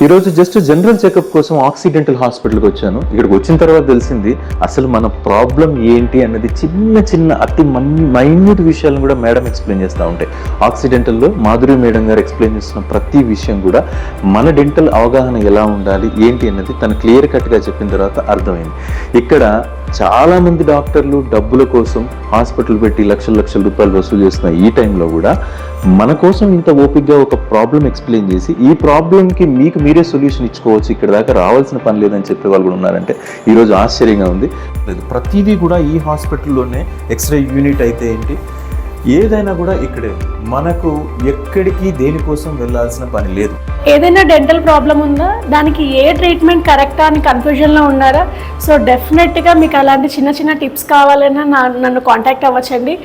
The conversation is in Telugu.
ఈరోజు జస్ట్ జనరల్ చెకప్ కోసం ఆక్సిడెంటల్ హాస్పిటల్కి వచ్చాను. ఇక్కడికి వచ్చిన తర్వాత తెలిసింది అసలు మన ప్రాబ్లం ఏంటి అన్నది చిన్న చిన్న అతి మైన్యూట్ విషయాలను కూడా మేడం ఎక్స్ప్లెయిన్ చేస్తూ ఉంటాయి. ఆక్సిడెంటల్లో మాధురి మేడం గారు ఎక్స్ప్లెయిన్ చేస్తున్న ప్రతి విషయం కూడా మన డెంటల్ అవగాహన ఎలా ఉండాలి ఏంటి అన్నది తను క్లియర్ కట్గా చెప్పిన తర్వాత అర్థమైంది. ఇక్కడ చాలా మంది డాక్టర్లు డబ్బుల కోసం హాస్పిటల్ పెట్టి లక్షల రూపాయలు వసూలు చేస్తున్న ఈ టైంలో కూడా మన కోసం ఇంత ఓపిక్గా ఒక ప్రాబ్లం ఎక్స్ప్లెయిన్ చేసి ఈ ప్రాబ్లంకి మీకు మీరే సొల్యూషన్ ఇచ్చుకోవచ్చు, ఇక్కడ దాకా రావాల్సిన పని లేదని చెప్పే వాళ్ళు కూడా ఉన్నారంటే ఈరోజు ఆశ్చర్యంగా ఉంది. ప్రతిదీ కూడా ఈ హాస్పిటల్లోనే ఎక్స్రే యూనిట్ అయితే ఏంటి ఏదైనా కూడా ఇక్కడే, మనకు ఎక్కడికి దేనికోసం వెళ్ళాల్సిన పని లేదు. ఏదైనా డెంటల్ ప్రాబ్లం ఉందా, దానికి ఏ ట్రీట్మెంట్ కరెక్టా అని కన్ఫ్యూజన్లో ఉన్నారా? సో డెఫినెట్గా మీకు అలాంటి చిన్న చిన్న టిప్స్ కావాలన్నా నన్ను కాంటాక్ట్ అవ్వచ్చండి.